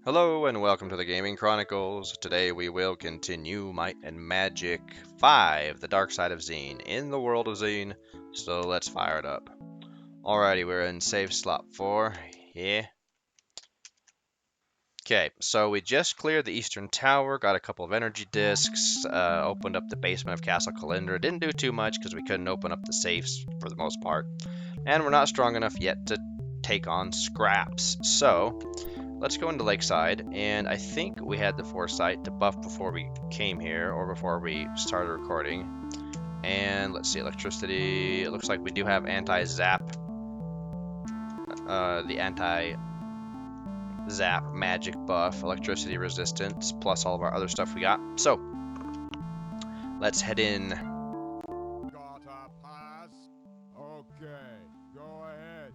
Hello and welcome to the Gaming Chronicles. Today we will continue Might and Magic 5, the Dark Side of Xeen, in the world of Xeen. So let's fire it up. Alrighty, we're in save slot 4. Yeah. Okay, so we just cleared the Eastern Tower, got a couple of energy discs, opened up the basement of Castle Kalindra. Didn't do too much because we couldn't open up the safes for the most part. And we're not strong enough yet to take on scraps. So let's go into Lakeside, and I think we had the foresight to buff before we came here, or before we started recording. And let's see, electricity, it looks like we do have anti-zap, the anti-zap magic buff, electricity resistance, plus all of our other stuff we got. So, let's head in. Gotta pass? Okay, go ahead.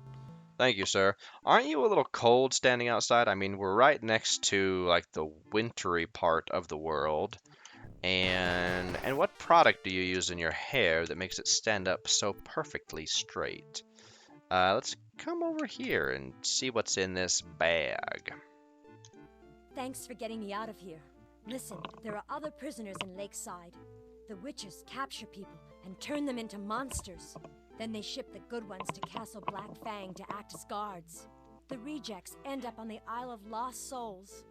Thank you, sir. Aren't you a little cold standing outside? I mean, we're right next to, like, the wintry part of the world. And what product do you use in your hair that makes it stand up so perfectly straight? Let's come over here and see what's in this bag. Thanks for getting me out of here. Listen, there are other prisoners in Lakeside. The witches capture people and turn them into monsters. Then they ship the good ones to Castle Black Fang to act as guards. The rejects end up on the Isle of Lost Souls.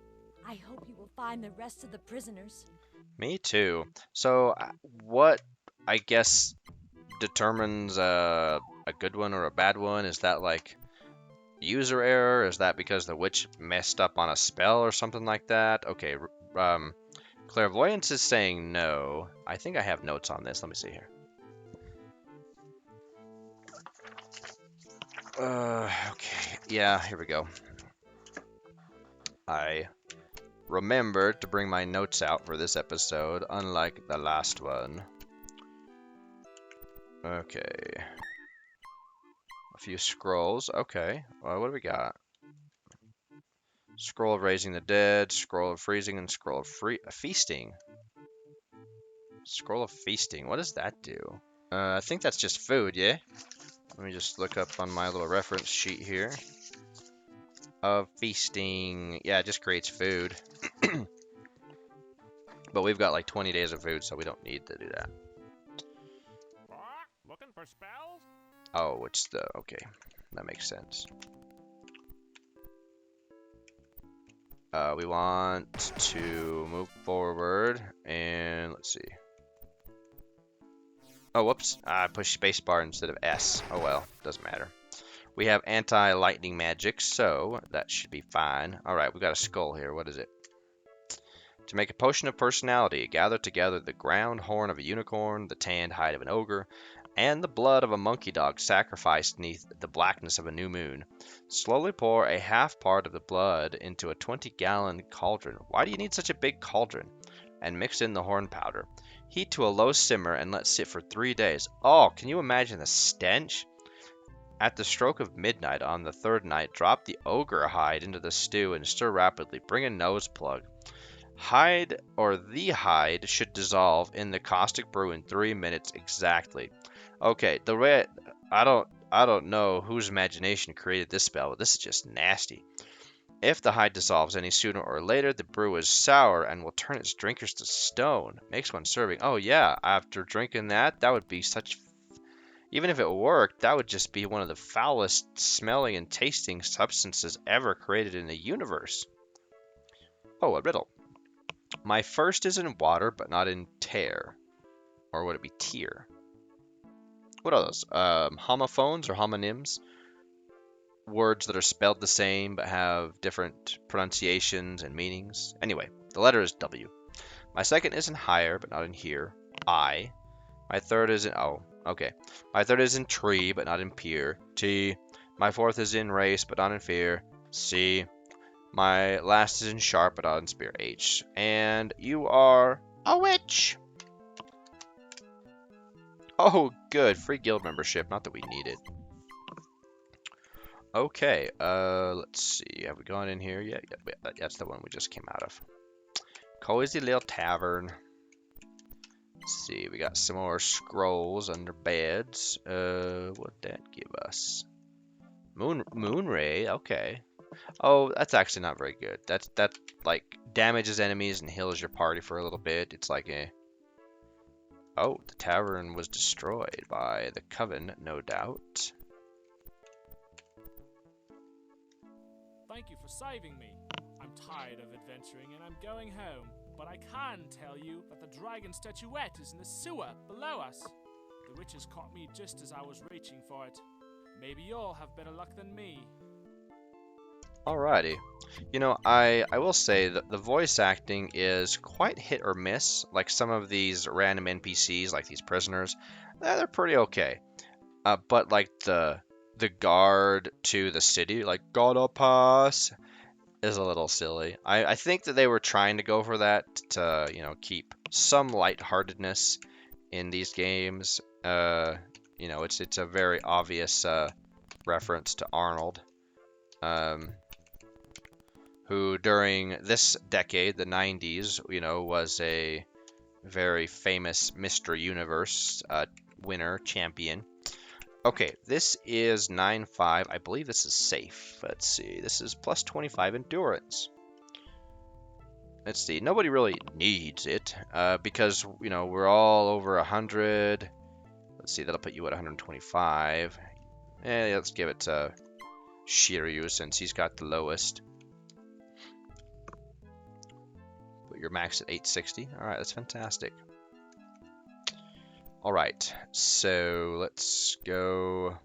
I hope you will find the rest of the prisoners. Me too. So, what, I guess, determines a good one or a bad one? Is that like user error? Is that because the witch messed up on a spell or something like that? Okay, clairvoyance is saying no. I think I have notes on this. Let me see here. Okay, yeah, here we go. I remembered to bring my notes out for this episode, unlike the last one. Okay. A few scrolls. Okay. Well, what do we got? Scroll of raising the dead, scroll of freezing, and scroll of feasting. Scroll of feasting. What does that do? I think that's just food, yeah? Let me just look up on my little reference sheet here. Of feasting. Yeah, it just creates food. But we've got like 20 days of food, so we don't need to do that. What? Looking for spells? Oh, it's the... Okay, that makes sense. We want to move forward, and let's see. Oh, whoops. I pushed spacebar instead of S. Oh well, doesn't matter. We have anti-lightning magic, so that should be fine. Alright, we got a skull here. What is it? To make a potion of personality, gather together the ground horn of a unicorn, the tanned hide of an ogre, and the blood of a monkey dog sacrificed beneath the blackness of a new moon. Slowly pour a half part of the blood into a 20-gallon cauldron. Why do you need such a big cauldron? And mix in the horn powder. Heat to a low simmer and let sit for 3 days. Oh, can you imagine the stench? At the stroke of midnight on the third night, drop the ogre hide into the stew and stir rapidly. Bring a nose plug. The hide should dissolve in the caustic brew in 3 minutes exactly. Okay, I don't know whose imagination created this spell, but this is just nasty. If the hide dissolves any sooner or later, the brew is sour and will turn its drinkers to stone. Makes one serving. Oh yeah, after drinking that would be such... Even if it worked, that would just be one of the foulest smelling and tasting substances ever created in the universe. Oh, a riddle. My first is in water, but not in tear. Or would it be tear? What are those? Homophones or homonyms? Words that are spelled the same but have different pronunciations and meanings. Anyway, the letter is W. My second is in higher, but not in here. I. My third is in... Oh, okay. My third is in tree, but not in peer. T. My fourth is in race, but not in fear. C. My last is in sharp, but not in spear. H. And you are a witch! Oh, good. Free guild membership. Not that we need it. Okay, let's see. Have we gone in here yet? Yeah, that's the one we just came out of. Cozy little tavern. Let's see, we got some more scrolls under beds. What'd that give us? Moon ray, okay. Oh, that's actually not very good. That like damages enemies and heals your party for a little bit. It's like a oh, the tavern was destroyed by the coven, no doubt. Thank you for saving me. I'm tired of adventuring and I'm going home. But I can tell you that the dragon statuette is in the sewer below us. The witches caught me just as I was reaching for it. Maybe you'll have better luck than me. Alrighty. You know, I will say that the voice acting is quite hit or miss. Like some of these random NPCs, like these prisoners, they're pretty okay. But like the guard to the city, like gotta pass, is a little silly. I think that they were trying to go for that to, you know, keep some lightheartedness in these games. You know, it's a very obvious reference to Arnold, who during this decade, the 90s, you know, was a very famous Mr. Universe winner, champion. Okay, this is 9-5. I believe this is safe. Let's see. This is plus 25 endurance. Let's see. Nobody really needs it because, you know, we're all over 100. Let's see. That'll put you at 125. Let's give it to Shiryu since he's got the lowest. Put your max at 860. All right, that's fantastic. All right, so let's go.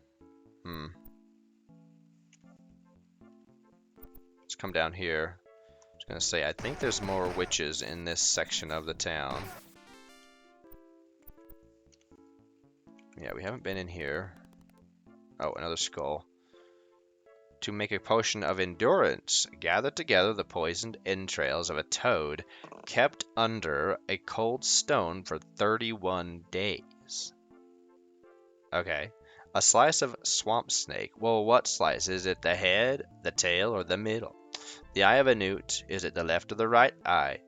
Let's come down here. I was gonna say, I think there's more witches in this section of the town. Yeah, we haven't been in here. Oh, another skull. To make a potion of endurance, gather together the poisoned entrails of a toad kept under a cold stone for 31 days. Okay. A slice of swamp snake. Well, what slice? Is it the head, the tail, or the middle? The eye of a newt. Is it the left or the right eye?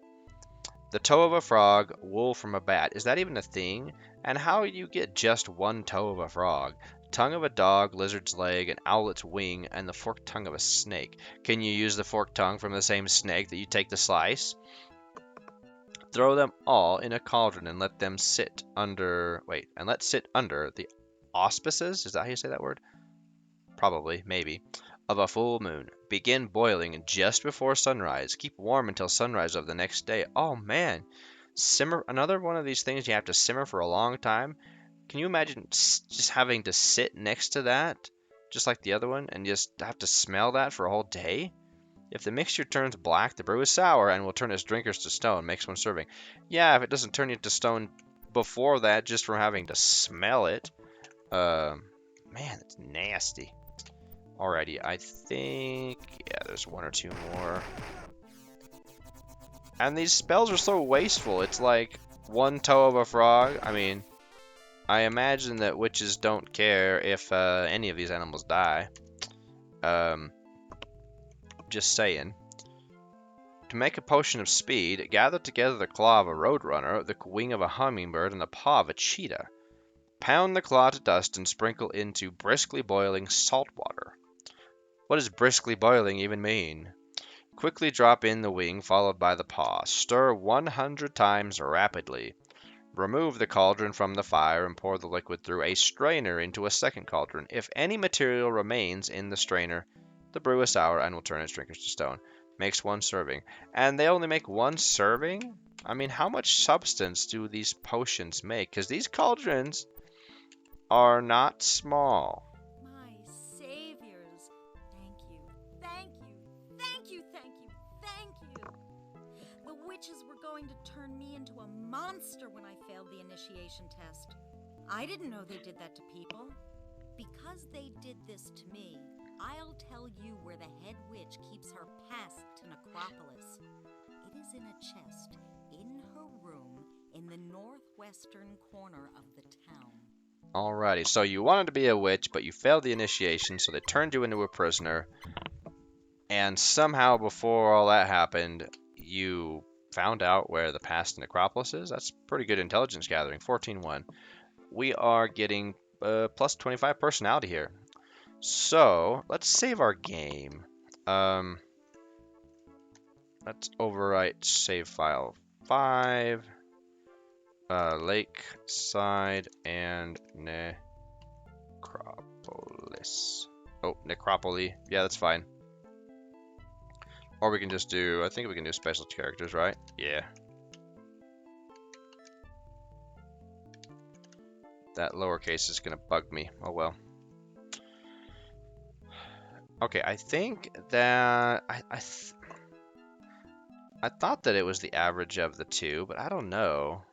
The toe of a frog, wool from a bat. Is that even a thing? And how do you get just one toe of a frog? Tongue of a dog, lizard's leg, an owlet's wing, and the forked tongue of a snake. Can you use the forked tongue from the same snake that you take the slice? Throw them all in a cauldron and let them sit under... Wait, and let's sit under the auspices? Is that how you say that word? Probably, maybe. Of a full moon. Begin boiling just before sunrise. Keep warm until sunrise of the next day. Oh, man. Simmer. Another one of these things you have to simmer for a long time. Can you imagine just having to sit next to that, just like the other one, and just have to smell that for a whole day? If the mixture turns black, the brew is sour and will turn its drinkers to stone. Makes one serving. Yeah, if it doesn't turn you to stone before that, just from having to smell it. Man, that's nasty. Alrighty, I think... Yeah, there's one or two more. And these spells are so wasteful. It's like one toe of a frog. I mean... I imagine that witches don't care if any of these animals die. Just saying. To make a potion of speed, gather together the claw of a roadrunner, the wing of a hummingbird, and the paw of a cheetah. Pound the claw to dust and sprinkle into briskly boiling salt water. What does briskly boiling even mean? Quickly drop in the wing, followed by the paw. Stir 100 times rapidly. Remove the cauldron from the fire and pour the liquid through a strainer into a second cauldron. If any material remains in the strainer, the brew is sour and will turn its drinkers to stone. Makes one serving. And they only make one serving? I mean, how much substance do these potions make? Because these cauldrons are not small. My saviors. Thank you. Thank you. Thank you. Thank you. Thank you. The witches were going to turn me into a monster when I failed the initiation test. I didn't know they did that to people. Because they did this to me, I'll tell you where the head witch keeps her past to Necropolis. It is in a chest in her room in the northwestern corner of the town. Alrighty, so you wanted to be a witch, but you failed the initiation, so they turned you into a prisoner. And somehow before all that happened, you found out where the past Necropolis is. That's pretty good intelligence gathering. 14-1. We are getting plus 25 personality here. So let's save our game. Let's overwrite save file 5. Lakeside and Necropolis. Oh, Necropolis. Yeah, that's fine. Or we can just do, I think we can do special characters, right? Yeah. That lowercase is gonna bug me. Oh well. Okay, I think that I thought that it was the average of the two, but I don't know.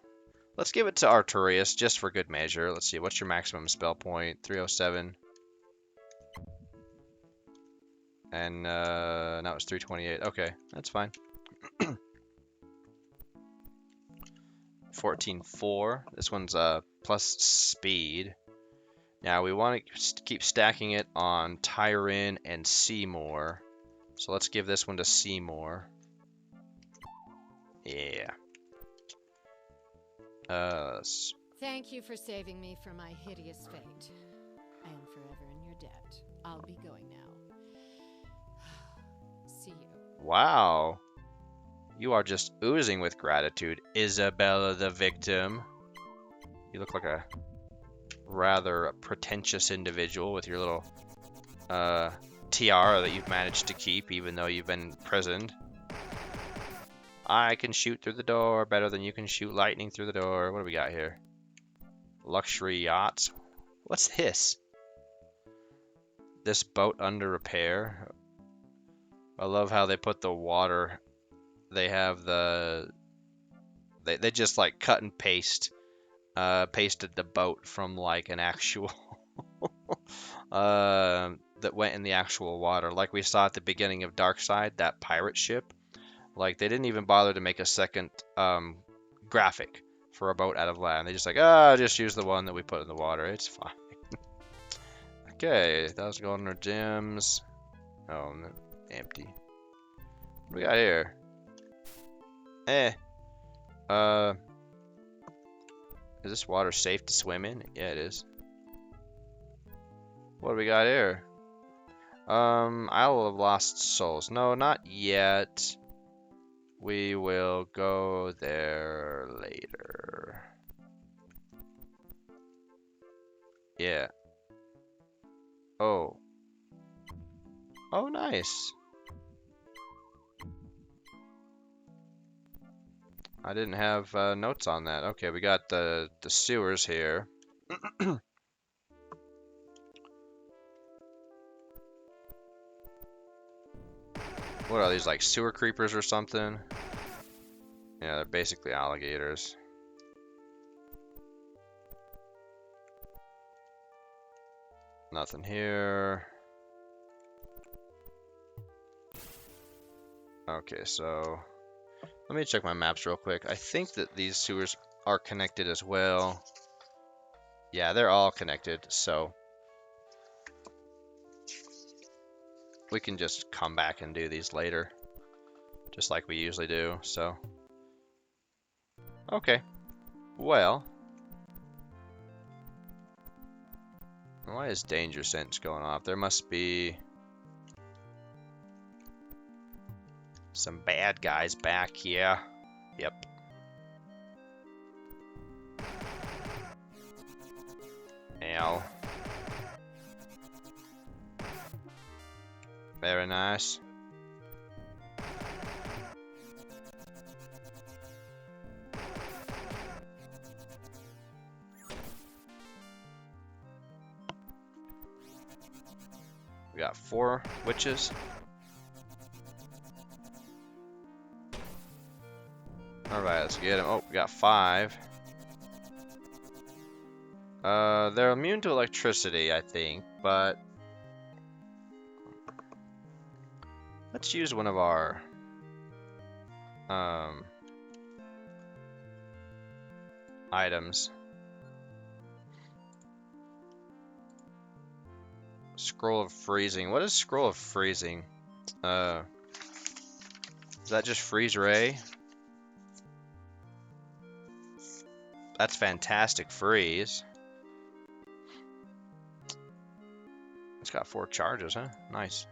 Let's give it to Arturius just for good measure. Let's see, what's your maximum spell point? 307. And now it's 328. Okay, that's fine. 14.4. This one's plus speed. Now we want to keep stacking it on Tyrin and Seymour. So let's give this one to Seymour. Yeah. Thank you for saving me from my hideous fate. I am forever in your debt. I'll be going now. See you. Wow. You are just oozing with gratitude, Isabella the victim. You look like a rather pretentious individual with your little tiara that you've managed to keep even though you've been imprisoned. I can shoot through the door better than you can shoot lightning through the door. What do we got here? Luxury yachts. What's this? This boat under repair. I love how they put the water. They have the... They just like cut and paste. Pasted the boat from like an actual... that went in the actual water. Like we saw at the beginning of Darkside, that pirate ship. Like, they didn't even bother to make a second graphic for a boat out of land. They just like, just use the one that we put in the water. It's fine. Okay, that was going to our gems. Oh, empty. What do we got here? Is this water safe to swim in? Yeah, it is. What do we got here? Isle of Lost Souls. No, not yet. We will go there later. Yeah. Oh. Oh, nice. I didn't have notes on that. Okay, we got the sewers here. What are these, like sewer creepers or something? Yeah, they're basically alligators. Nothing here. Okay, so let me check my maps real quick. I think that these sewers are connected as well. Yeah, they're all connected, so we can just come back and do these later, just like we usually do, so. Okay, well. Why is danger sense going off? There must be some bad guys back here. Yep. Ow. Very nice. We got 4 witches. Alright, let's get them. Oh, we got 5. They're immune to electricity, I think, but let's use one of our items. Scroll of freezing. What is scroll of freezing? Is that just freeze ray? That's fantastic freeze. It's got 4 charges, huh? Nice.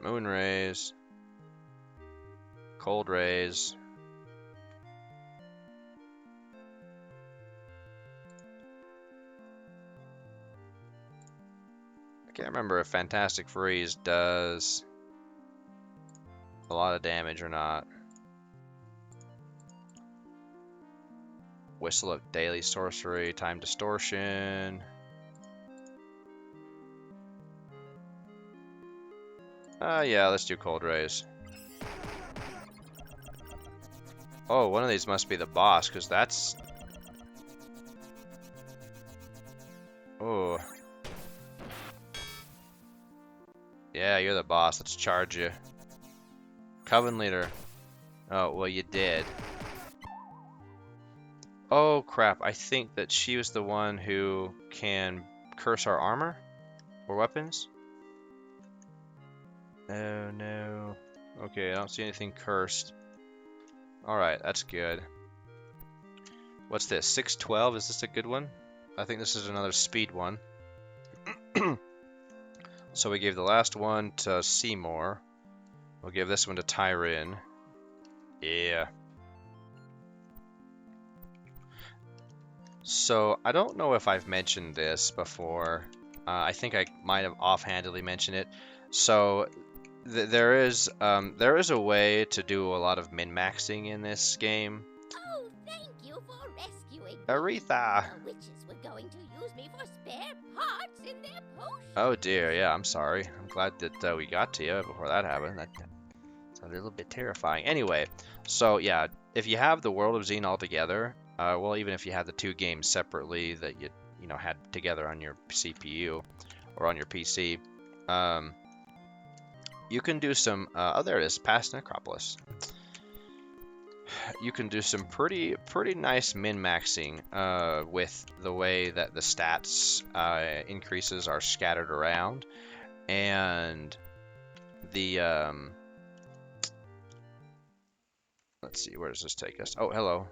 Moon rays. Cold rays. I can't remember if Fantastic Freeze does a lot of damage or not. Whistle of Daily Sorcery, Time Distortion. Yeah, let's do Cold Rays. Oh, one of these must be the boss, because that's... Oh. Yeah, you're the boss. Let's charge you. Coven leader. Oh, well, you did. Oh, crap. I think that she was the one who can curse our armor or weapons. Oh, no. Okay, I don't see anything cursed. Alright, that's good. What's this? 612? Is this a good one? I think this is another speed one. So we gave the last one to Seymour. We'll give this one to Tyrion. Yeah. So, I don't know if I've mentioned this before. I think I might have offhandedly mentioned it. So, there is a way to do a lot of min-maxing in this game. Oh, thank you for rescuing me. Aretha! The witches were going to use me for spare parts in their potions. Oh dear, yeah, I'm sorry. I'm glad that we got to you before that happened. That's a little bit terrifying. Anyway, so yeah, if you have the World of Xeen all together, well, even if you had the two games separately that you know had together on your CPU or on your PC, you can do some. Oh, there it is, past Necropolis. You can do some pretty nice min-maxing with the way that the stats increases are scattered around, and the let's see, where does this take us? Oh, hello,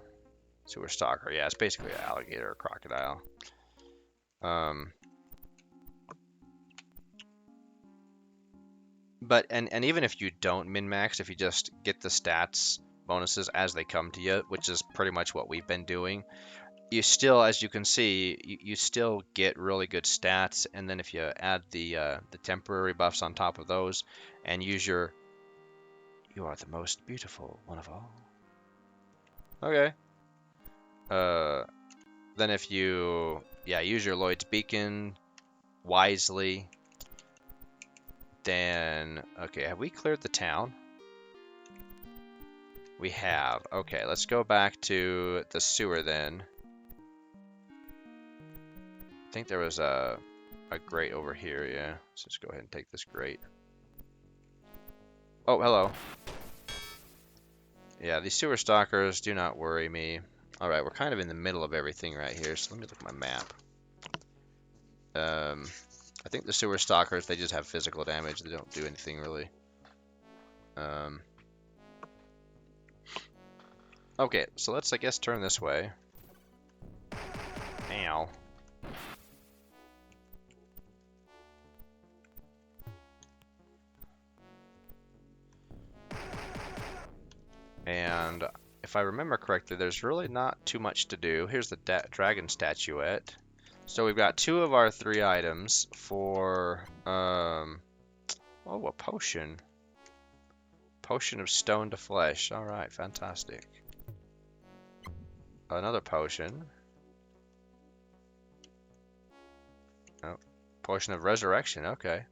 sewer stalker. Yeah, it's basically an alligator or crocodile. But and even if you don't min-max, if you just get the stats bonuses as they come to you, which is pretty much what we've been doing, you still, as you can see, you still get really good stats. And then if you add the temporary buffs on top of those and use your "You are the most beautiful one of all." Okay. Then if you use your Lloyd's Beacon wisely, then okay, have we cleared the town? We have. Okay, let's go back to the sewer then. I think there was a grate over here, yeah. Let's just go ahead and take this grate. Oh, hello. Yeah, these sewer stalkers do not worry me. Alright, we're kind of in the middle of everything right here, so let me look at my map. I think the sewer stalkers, they just have physical damage. They don't do anything really. Okay, so let's, I guess, turn this way. Ow. And if I remember correctly, there's really not too much to do. Here's the dragon statuette. So we've got 2 of our 3 items for, oh, a potion. Potion of stone to flesh. Alright, fantastic. Another potion. Oh, potion of resurrection, okay.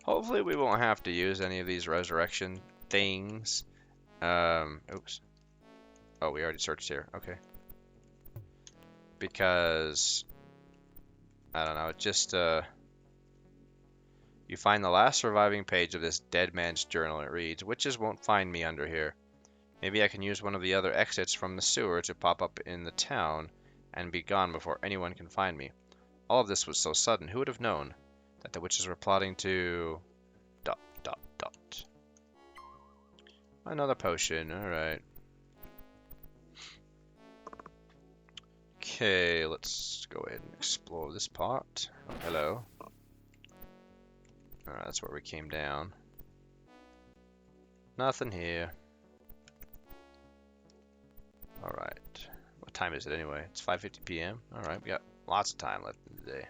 Hopefully we won't have to use any of these resurrection things. Oops. Oh, we already searched here, okay. Because, I don't know, it just, you find the last surviving page of this dead man's journal. It reads, "Witches won't find me under here. Maybe I can use one of the other exits from the sewer to pop up in the town and be gone before anyone can find me. All of this was so sudden. Who would have known that the witches were plotting to... ... Another potion, alright. Okay, let's go ahead and explore this part. Oh, hello. Alright, that's where we came down. Nothing here. Alright. What time is it anyway? It's 5:50 p.m. Alright, we got lots of time left in the day.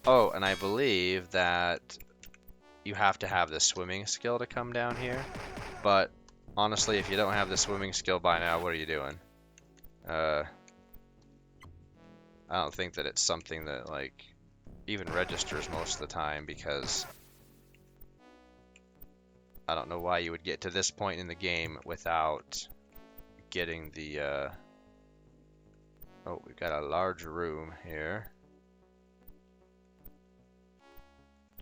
Oh, and I believe that you have to have the swimming skill to come down here. But honestly, if you don't have the swimming skill by now, what are you doing? I don't think that it's something that, like, even registers most of the time, because I don't know why you would get to this point in the game without getting the, oh, we've got a large room here.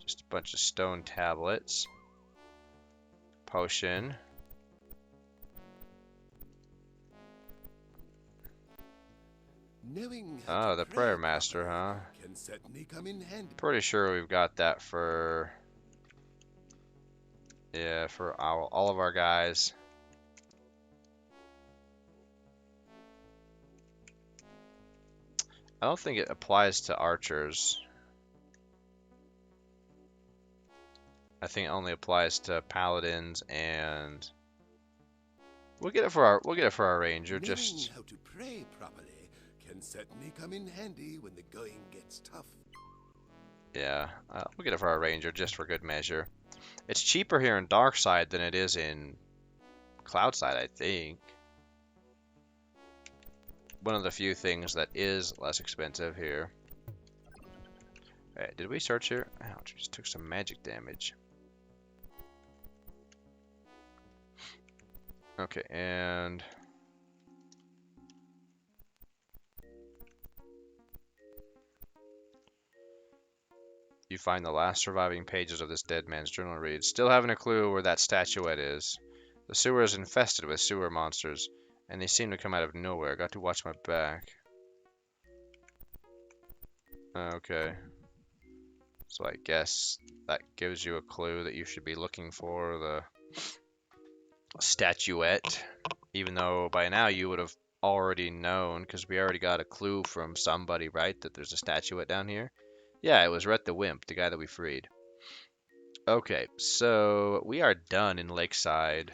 Just a bunch of stone tablets. Potion. Oh, the prayer master, huh? Can certainly come in handy. Pretty sure we've got that for, yeah, for all of our guys. I don't think it applies to archers. I think it only applies to paladins, and we'll get it for our ranger. Just how to pray properly can certainly come in handy when the going gets tough. yeah, we'll get it for our ranger just for good measure. It's cheaper here in Darkside than it is in Cloudside, I think. One of the few things that is less expensive here. Hey, did we search here? Ouch, just took some magic damage. Okay, and you find the last surviving pages of this dead man's journal reads, still haven't a clue where that statuette is. The sewer is infested with sewer monsters, and they seem to come out of nowhere. Got to watch my back. Okay. So I guess that gives you a clue that you should be looking for the statuette, even though by now you would have already known, because we already got a clue from somebody, right, that there's a statuette down here. Yeah, it was Rhett the Wimp, the guy that we freed. Okay, so we are done in Lakeside.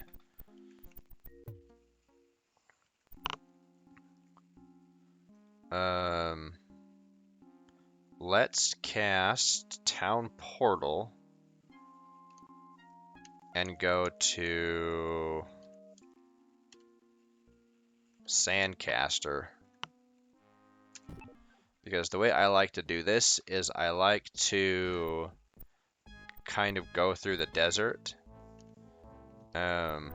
Let's cast Town Portal and go to Sandcaster. Because the way I like to do this is I like to kind of go through the desert. Alright,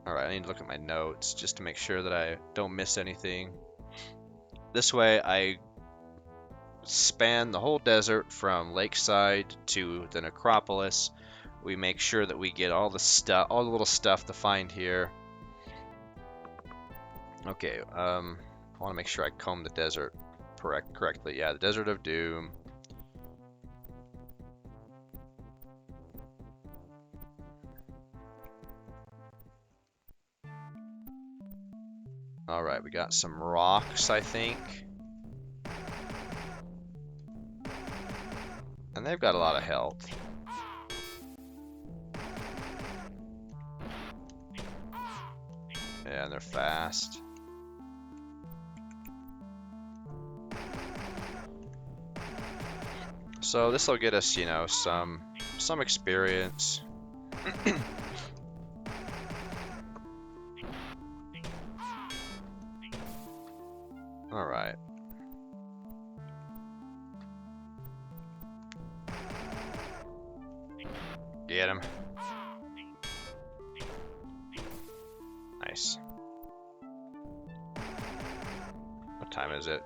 I need to look at my notes just to make sure that I don't miss anything. This way I span the whole desert from Lakeside to the Necropolis. We make sure that we get all the stuff, all the little stuff to find here. Okay, I want to make sure I comb the desert correctly. Yeah, the Desert of Doom. Alright, we got some rocks, I think. And they've got a lot of health. Yeah, and they're fast. So this will get us, you know, some experience. All right. Get him. Nice. What time is it?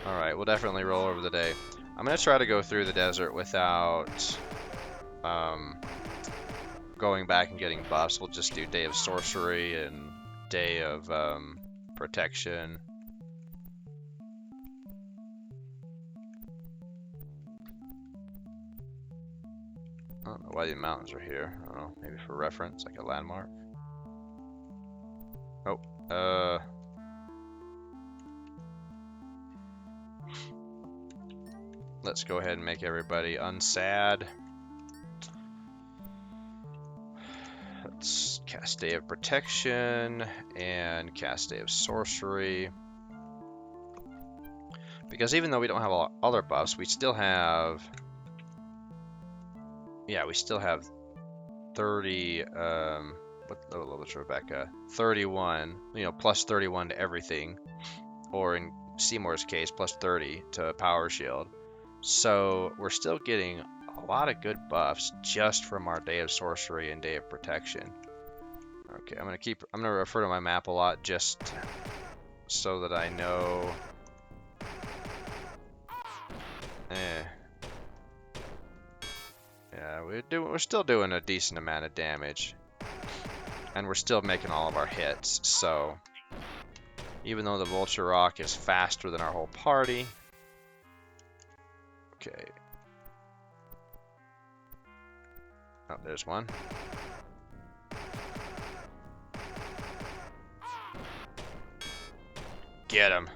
Alright, we'll definitely roll over the day. I'm going to try to go through the desert without going back and getting buffs. We'll just do Day of Sorcery and Day of Protection. I don't know why the mountains are here. I don't know, maybe for reference, like a landmark. Oh, Let's go ahead and make everybody unsad. Let's cast Day of Protection and cast Day of Sorcery. Because even though we don't have all other buffs, we still have... Yeah, we still have 30... what's Rebecca? 31, you know, plus 31 to everything. Or in Seymour's case, plus 30 to Power Shield. So we're still getting a lot of good buffs just from our Day of Sorcery and Day of Protection. Okay, I'm gonna refer to my map a lot just so that I know. Yeah, we're still doing a decent amount of damage, and we're still making all of our hits. So even though the Vulture Rock is faster than our whole party, okay. Oh, there's one. Get him.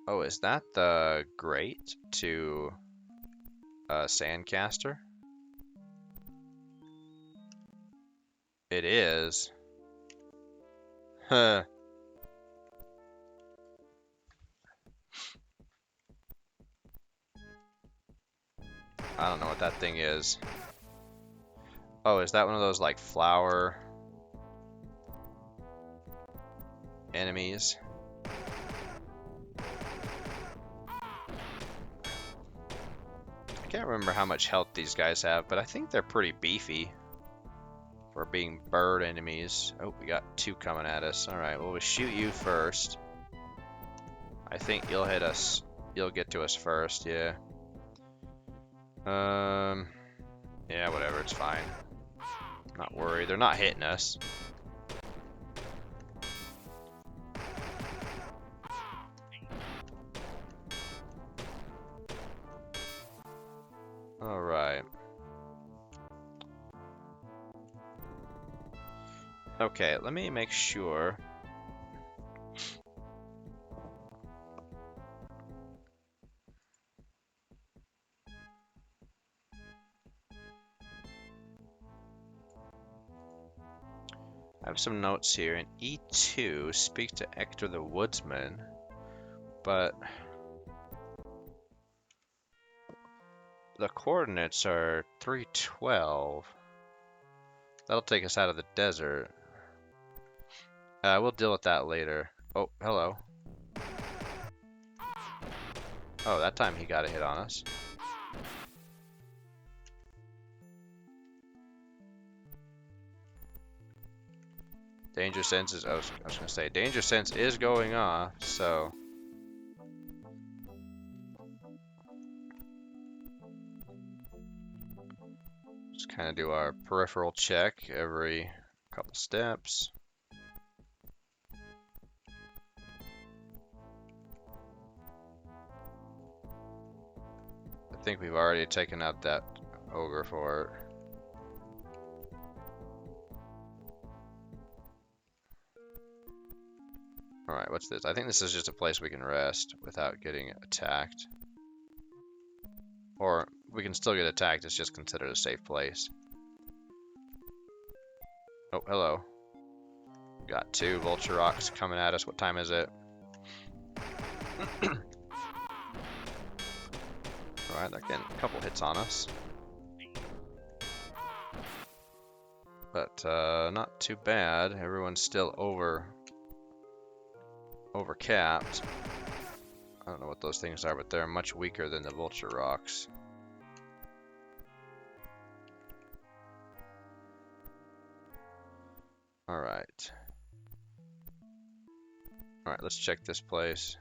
Oh, is that the grate to Sandcaster? It is. Huh. I don't know what that thing is. Oh, is that one of those like flower enemies? I can't remember how much health these guys have, but I think they're pretty beefy for being bird enemies. Oh, we got two coming at us. Alright, well, we'll shoot you first. I think you'll hit us. You'll get to us first, yeah. Yeah, whatever, it's fine. Not worried. They're not hitting us. Alright. Okay, let me make sure. I have some notes here. In E2, speak to Hector the Woodsman, but the coordinates are 312. That'll take us out of the desert. We'll deal with that later. Oh, hello. Oh, that time he got a hit on us. Danger sense is, I was gonna say, danger sense is going off, so. Just kind of do our peripheral check every couple steps. I think we've already taken out that ogre for it. Alright, what's this? I think this is just a place we can rest without getting attacked. Or we can still get attacked, it's just considered a safe place. Oh, hello. Got two Vulture Rocks coming at us. What time is it? Alright, they're getting a couple hits on us. But not too bad. Everyone's still over capped. I don't know what those things are, but they're much weaker than the Vulture Rocks. Alright. Alright, let's check this place.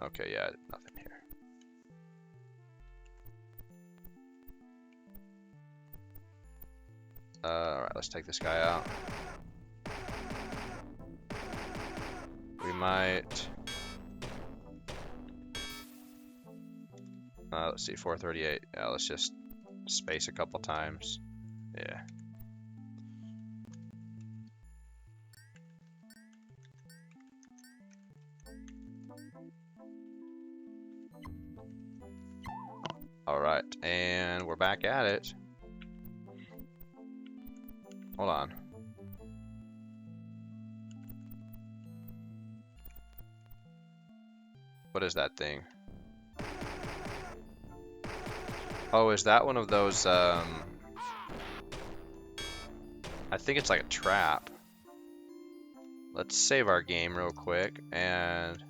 Okay, yeah, nothing here. Alright, let's take this guy out. We might... let's see, 438. Yeah, let's just space a couple times. Yeah. that, and we're back at it. Hold on. What is that thing? Oh, is that one of those, I think it's like a trap. Let's save our game real quick, and...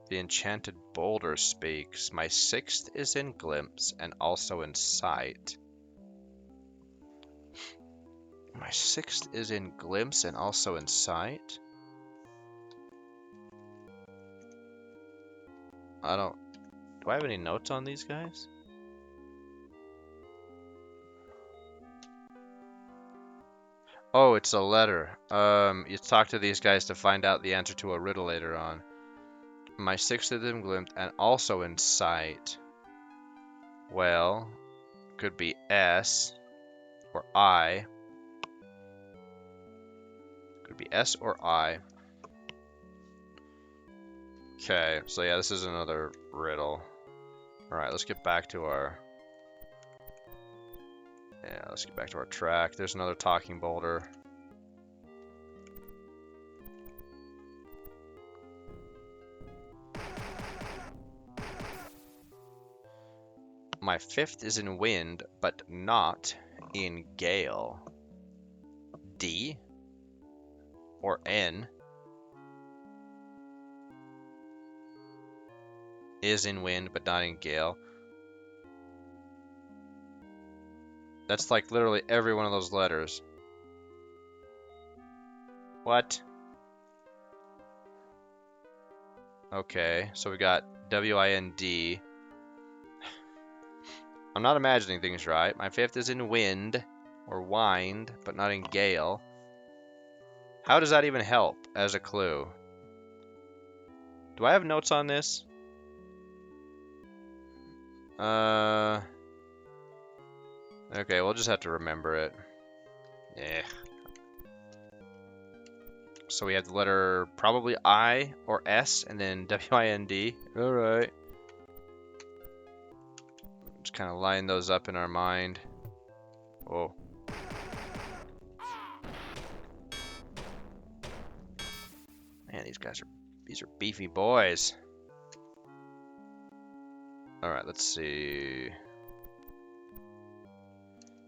The enchanted boulder speaks. My 6th is in glimpse and also in sight. My 6th is in glimpse and also in sight? Do I have any notes on these guys? Oh, it's a letter. You talk to these guys to find out the answer to a riddle later on. My 6th is in glimpse and also in sight. Well, could be S or I. Could be S or I. Okay, so yeah, this is another riddle. Alright, let's get back to our... Yeah, let's get back to our track. There's another talking boulder. My 5th is in wind, but not in gale. D or N is in wind, but not in gale. That's like literally every one of those letters. What? Okay, so we got W-I-N-D. I'm not imagining things right. My 5th is in wind, or wind, but not in gale. How does that even help as a clue? Do I have notes on this? Okay, we'll just have to remember it. Yeah. So we have the letter probably I or S, and then W-I-N-D. Alright. Just kind of line those up in our mind. Whoa. Man, these are beefy boys. Alright, let's see.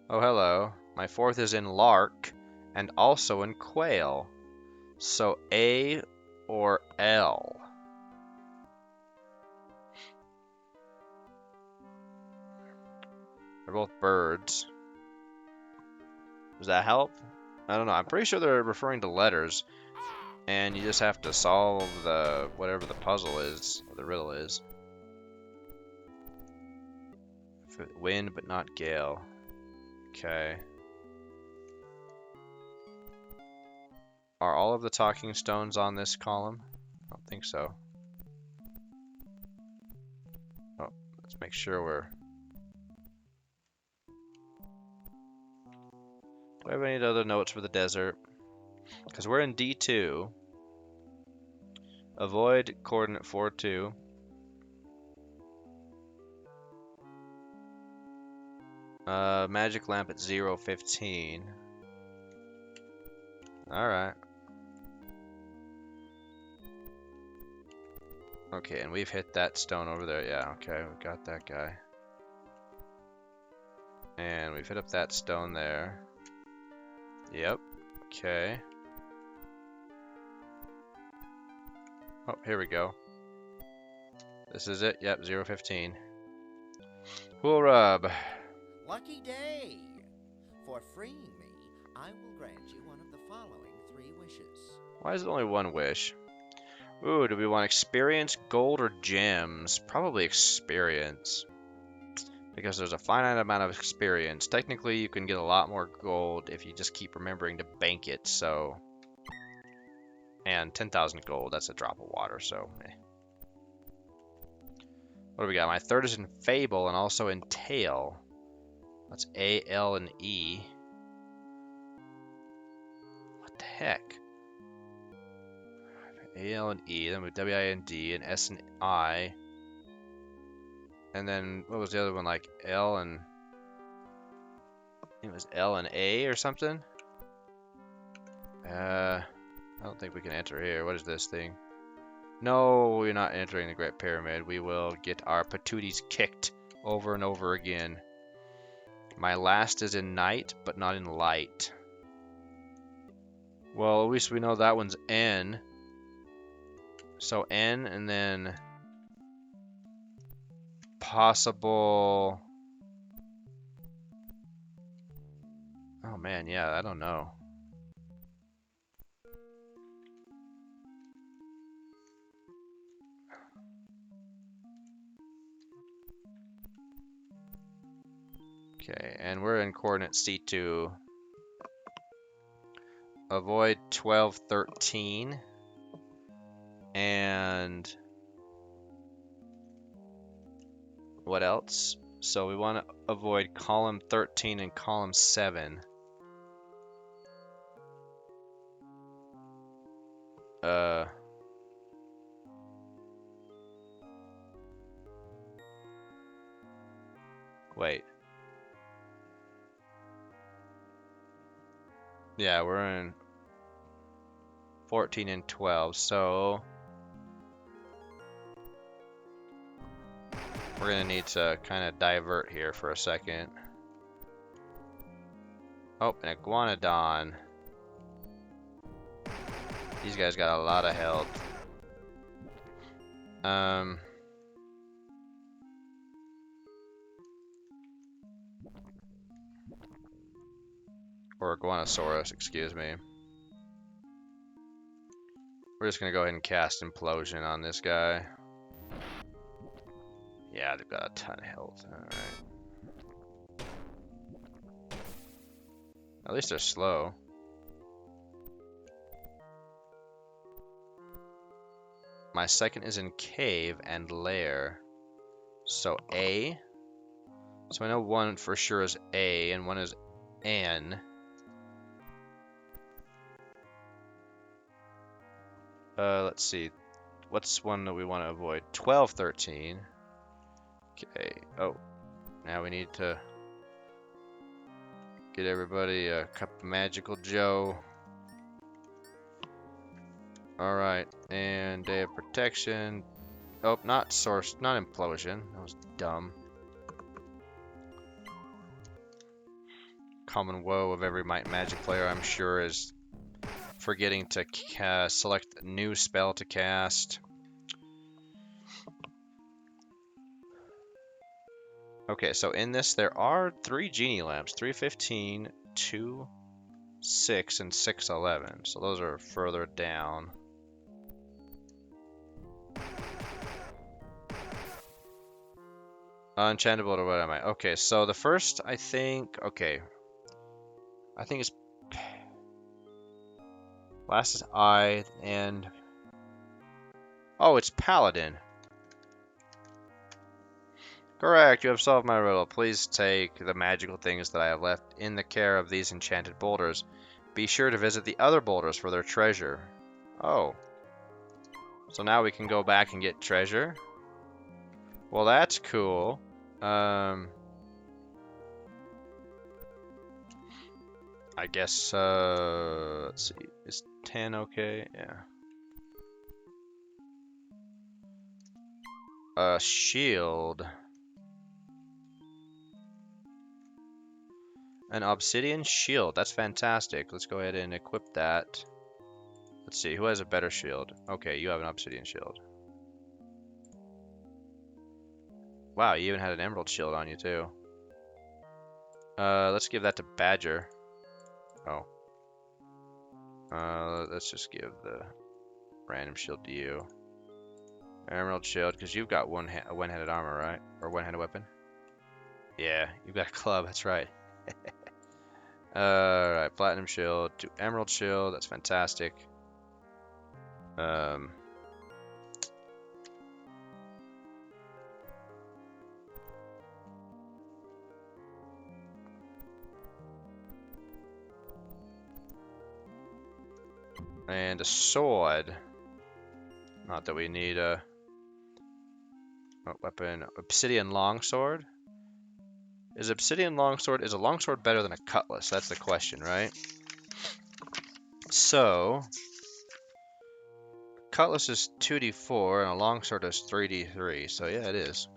Oh, hello. My 4th is in lark and also in quail. So A or L. They're both birds. Does that help? I don't know. I'm pretty sure they're referring to letters. And you just have to solve the whatever the puzzle is, or the riddle is. Wind, but not gale. Okay. Are all of the talking stones on this column? I don't think so. Oh, let's make sure we're... Do I have any other notes for the desert? Because we're in D2. Avoid coordinate 4-2. Magic lamp at 0-15. Alright. Okay, and we've hit that stone over there. Yeah, okay, we got that guy. And we've hit up that stone there. Yep. Okay. Oh, here we go. This is it. Yep, 0-15. Cool rub. Lucky day! For freeing me, I will grant you one of the following 3 wishes. Why is it only one wish? Ooh, do we want experience, gold, or gems? Probably experience. Because there's a finite amount of experience. Technically, you can get a lot more gold if you just keep remembering to bank it, so... And 10,000 gold, that's a drop of water, so... What do we got? My 3rd is in Fable and also in Tail. That's A, L, and E. What the heck? A, L, and E. Then we have W, I, and D, and S, and I. And then, what was the other one? Like L and... It was L and A or something? I don't think we can enter here. What is this thing? No, we're not entering the Great Pyramid. We will get our patooties kicked over and over again. My last is in night, but not in light. Well, at least we know that one's N. So N, and then possible... Oh man, yeah, I don't know. Okay, and we're in coordinate C2. Avoid 1213. And what else? So we want to avoid column 13 and column 7. Wait. Yeah, we're in 14 and 12, so we're gonna need to kind of divert here for a second. Oh, an iguanodon. These guys got a lot of health. Or Iguanosaurus, excuse me. We're just gonna go ahead and cast Implosion on this guy. Yeah, they've got a ton of health. Alright. At least they're slow. My second is in Cave and Lair. So A. So I know one for sure is A and one is N. Let's see. What's one that we want to avoid? 1213. Okay. Oh. Now we need to get everybody a cup of Magical Joe. Alright. And Day of Protection. Oh, not Source. Not Implosion. That was dumb. Common woe of every Might and Magic player, I'm sure, is forgetting to select a new spell to cast. Okay, so in this there are 3 genie lamps, 315, 2, 6, and 611. So those are further down. Enchantable or what am I? Okay, so the first I think it's last is I, and oh, it's Paladin. Correct, you have solved my riddle. Please take the magical things that I have left in the care of these enchanted boulders. Be sure to visit the other boulders for their treasure. Oh. So now we can go back and get treasure? Well, that's cool. I guess, let's see. Is 10 okay? Yeah. Shield. An obsidian shield. That's fantastic. Let's go ahead and equip that. Let's see. Who has a better shield? Okay, you have an obsidian shield. Wow, you even had an emerald shield on you, too. Let's give that to Badger. Oh. Let's just give the random shield to you. Emerald shield, because you've got one-handed armor, right? Or one-handed weapon? Yeah, you've got a club, that's right. Alright, platinum shield to emerald shield, that's fantastic. And a sword. Not that we need a weapon. Obsidian longsword. Is a longsword better than a cutlass? That's the question, right? So, cutlass is 2d4 and a longsword is 3d3. So yeah, it is.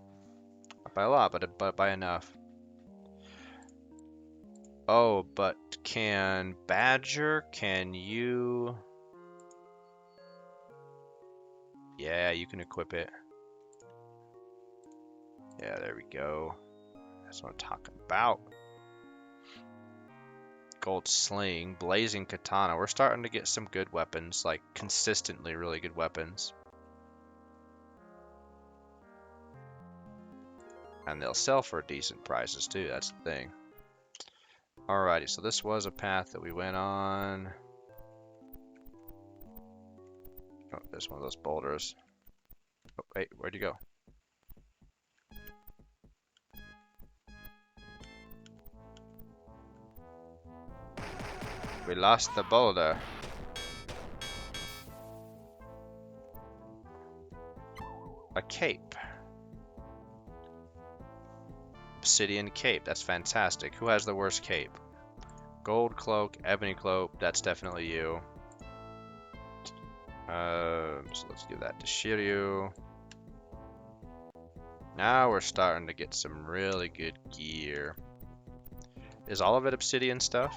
Not by a lot, but by enough. Oh, but can Badger, can you... Yeah, you can equip it. Yeah, there we go. That's what I'm talking about. Gold sling, blazing katana. We're starting to get some good weapons, like consistently really good weapons. And they'll sell for decent prices too, that's the thing. Alrighty, so this was a path that we went on. Oh, there's one of those boulders. Oh, wait, where'd you go? We lost the boulder. A cape. Obsidian cape, that's fantastic. Who has the worst cape? Gold cloak, ebony cloak, that's definitely you. So let's give that to Shiryu. Now we're starting to get some really good gear. Is all of it obsidian stuff?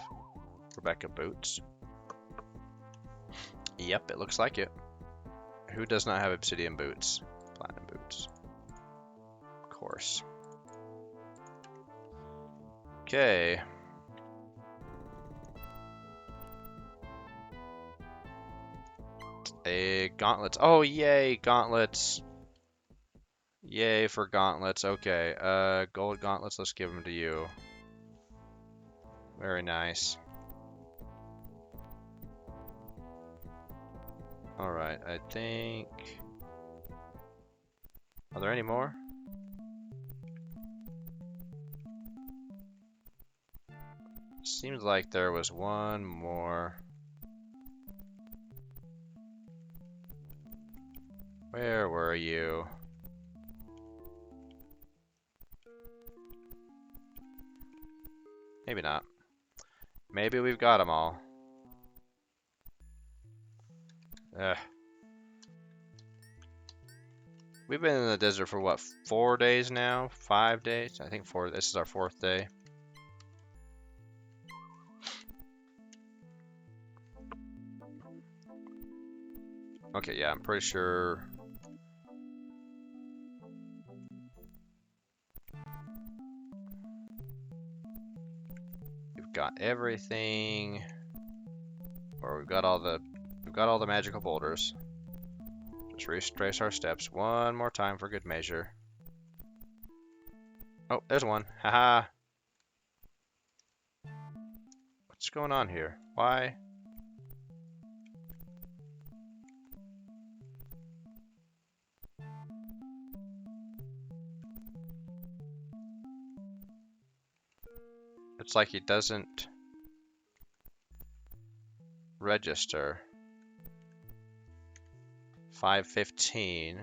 Rebecca boots. Yep, it looks like it. Who does not have obsidian boots? Platinum boots. Of course. Okay. Gauntlets. Oh, yay, gauntlets. Yay for gauntlets. Okay, gold gauntlets, let's give them to you. Very nice. Alright, I think... Are there any more? Seems like there was one more. Where were you? Maybe not. Maybe we've got them all. Ugh. We've been in the desert for what, 4 days now? 5 days? I think 4. This is our 4th day. Okay, yeah, I'm pretty sure. We've got everything. Or we've got all the magical boulders. Just retrace our steps one more time for good measure. Oh, there's one. Haha. What's going on here? Why? It's like he doesn't register. 515.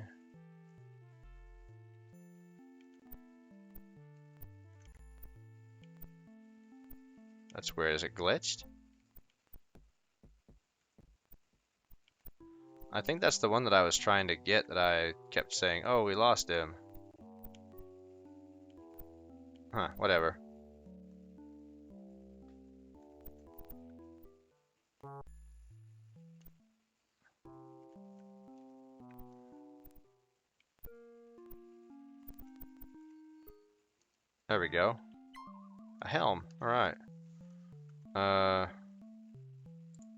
That's weird. Is it glitched? I think that's the one that I was trying to get that I kept saying, oh, we lost him. Huh, whatever. There we go. A helm. Alright.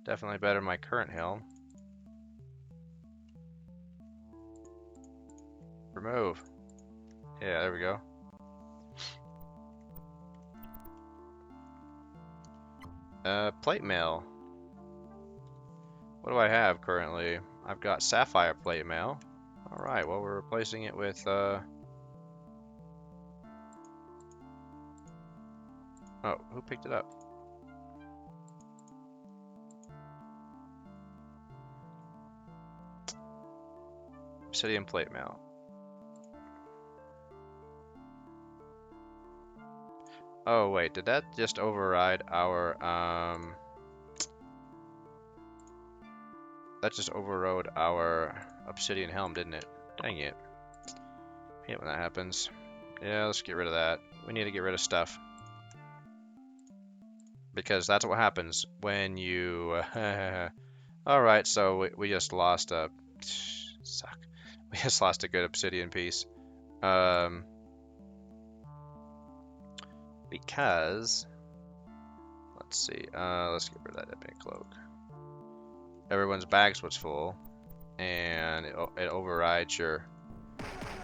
Definitely better than my current helm. Remove. Yeah, there we go. Plate mail. What do I have currently? I've got sapphire plate mail. Alright, well we're replacing it with Oh, who picked it up? Obsidian plate mail. Oh wait, did that just override our that just overrode our obsidian helm, didn't it? Dang it. Hate when that happens. Yeah, let's get rid of that. We need to get rid of stuff. Because that's what happens when you... Alright, so we just lost a... Suck. We just lost a good obsidian piece. Because... Let's see. Let's get rid of that epic cloak. Everyone's bags was full. And it overrides your...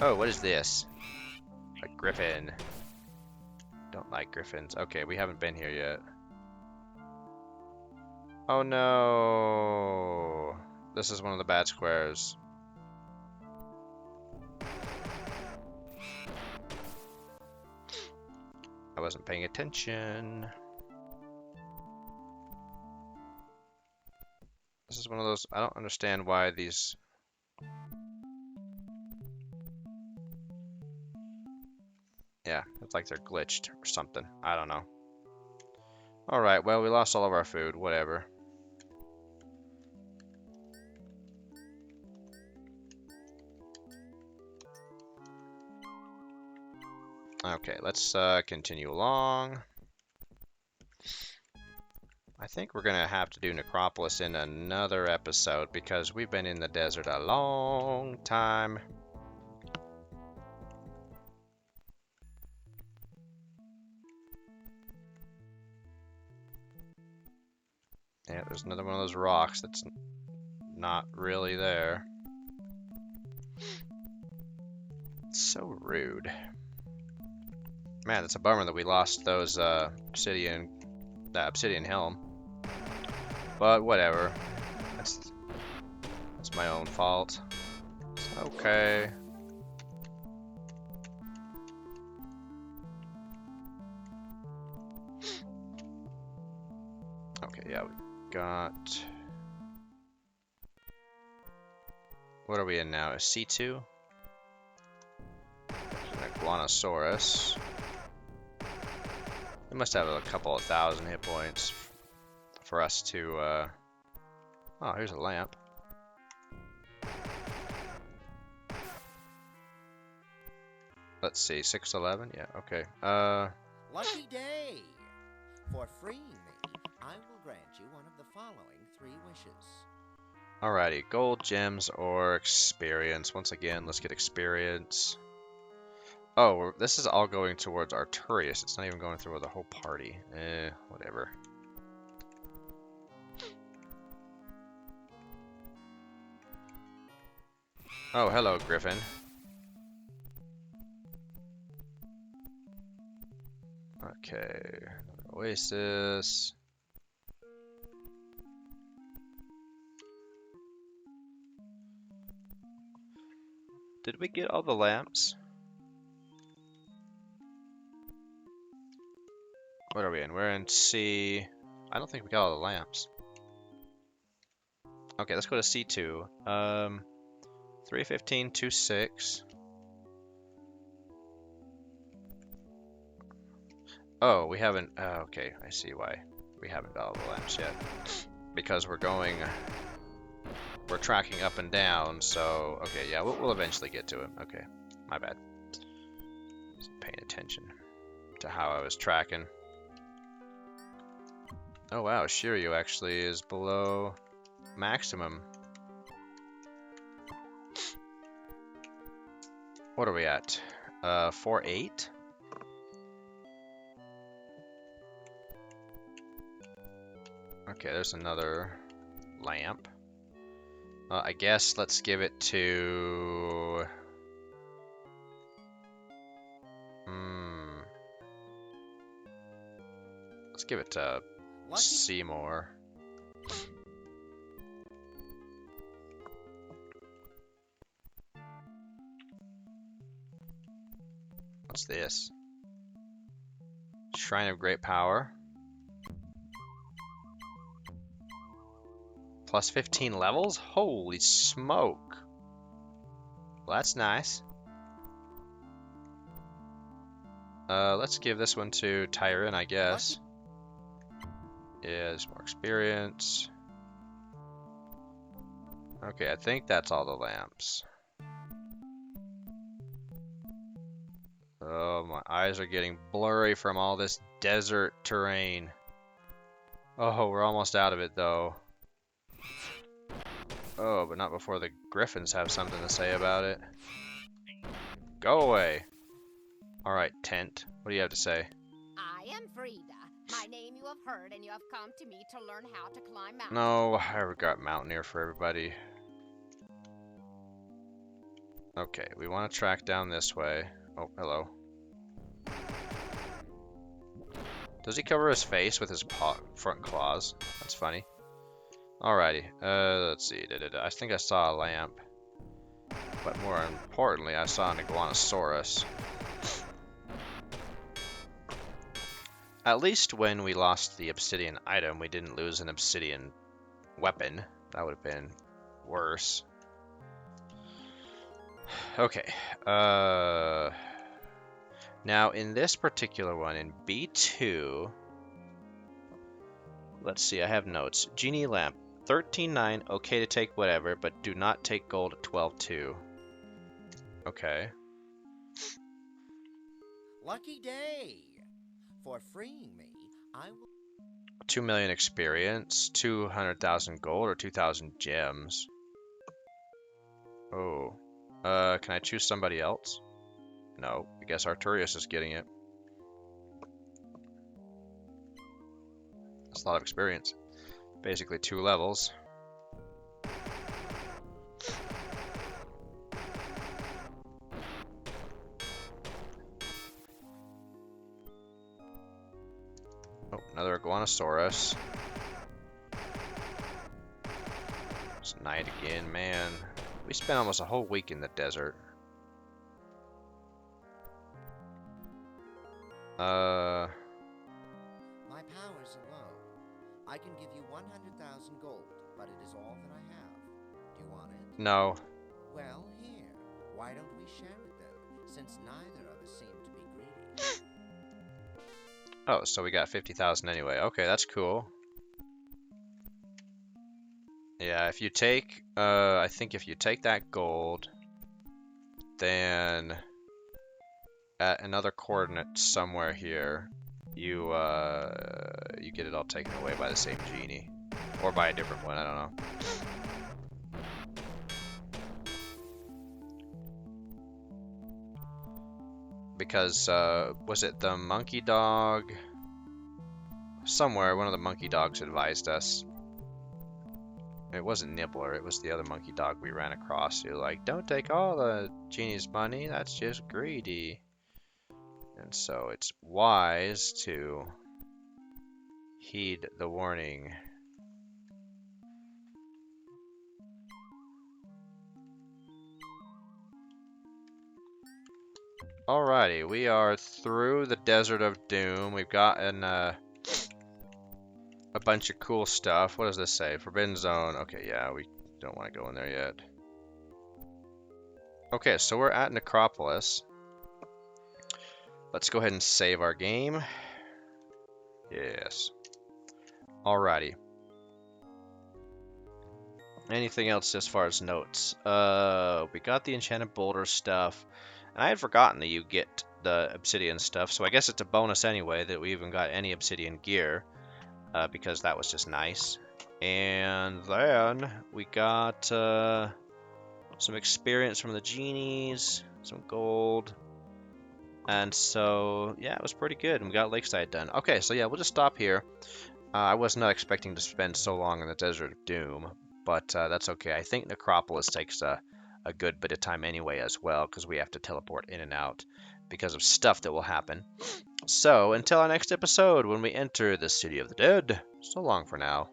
Oh, what is this? A griffin. Don't like griffins. Okay, we haven't been here yet. Oh no! This is one of the bad squares. I wasn't paying attention. This is one of those... I don't understand why these... Yeah, it's like they're glitched or something. I don't know. Alright, well, we lost all of our food. Whatever. Okay, let's continue along. I think we're going to have to do Necropolis in another episode because we've been in the desert a long time. Yeah, there's another one of those rocks that's not really there. It's so rude. Man, it's a bummer that we lost those that obsidian helm. But whatever. That's my own fault. It's okay. Okay, yeah, we got... What are we in now? A C2? An Iguanosaurus. We must have a couple of thousand hit points for us to, Oh, here's a lamp. Let's see, 611? Yeah, okay. Lucky day! For freeing me, I will grant you one of the following 3 wishes. Alrighty, gold, gems, or experience. Once again, let's get experience. Oh, this is all going towards Arturius. It's not even going through the whole party. Whatever. Oh, hello, Griffin. Okay, Oasis. Did we get all the lamps? What are we in? We're in C... I don't think we got all the lamps. Okay, let's go to C2. 315, 26. Oh, we haven't... okay, I see why. We haven't got all the lamps yet. Because we're going... We're tracking up and down, so... Okay, yeah, we'll eventually get to it. Okay, my bad. Wasn't paying attention to how I was tracking. Oh wow, Shiryu actually is below maximum. What are we at? 4-8? Okay, there's another lamp. I guess let's give it to... Let's give it to Seymour. What's this? Shrine of Great Power. Plus 15 levels? Holy smoke. Well, that's nice. Let's give this one to Tyron, I guess. Yeah, there's more experience. Okay, I think that's all the lamps. Oh, my eyes are getting blurry from all this desert terrain. Oh, we're almost out of it, though. Oh, but not before the griffins have something to say about it. Go away. Alright, tent. What do you have to say? I am Frida. My name you have heard, and you have come to me to learn how to climb mountains. No, I got Mountaineer for everybody. Okay, we want to track down this way. Oh, hello. Does he cover his face with his front claws? That's funny. Alrighty, let's see. I think I saw a lamp. But more importantly, I saw an Iguanosaurus. At least when we lost the obsidian item, we didn't lose an obsidian weapon. That would have been worse. Okay. Now, in this particular one, in B2... Let's see, I have notes. Genie lamp. 13.9, okay to take whatever, but do not take gold at 12.2. Okay. Lucky day! For freeing me, I will... 2 million experience, 200,000 gold, or 2,000 gems. Oh. Can I choose somebody else? No, I guess Arturius is getting it. That's a lot of experience. Basically 2 levels. Oh, another Iguanosaurus. It's night again, man. We spent almost a whole week in the desert. My powers are low. I can give you 100,000 gold, but it is all that I have. Do you want it? No. Well, here. Why don't we share it then, since neither of us seem to be greedy? Oh, so we got 50,000 anyway. Okay, that's cool. Yeah, if you take, I think if you take that gold, then at another coordinate somewhere here, you get it all taken away by the same genie, or by a different one. I don't know. Because was it the monkey dog? Somewhere, one of the monkey dogs advised us. It wasn't Nibbler, it was the other monkey dog we ran across who like, don't take all the genie's money, that's just greedy. And so it's wise to heed the warning. Alrighty, we are through the Desert of Doom. We've gotten a bunch of cool stuff. What does this say? Forbidden Zone. Okay, yeah, we don't want to go in there yet. Okay, so we're at Necropolis. Let's go ahead and save our game. Yes. Alrighty. Anything else as far as notes? We got the Enchanted Boulder stuff. And I had forgotten that you get the Obsidian stuff, so I guess it's a bonus anyway that we even got any Obsidian gear. Because that was just nice. And then we got some experience from the genies, some gold. And so, yeah, it was pretty good. And we got Lakeside done. Okay, so yeah, we'll just stop here. I was not expecting to spend so long in the Desert of Doom, but that's okay. I think Necropolis takes a good bit of time anyway as well, because we have to teleport in and out because of stuff that will happen. So, until our next episode when we enter the City of the Dead, so long for now.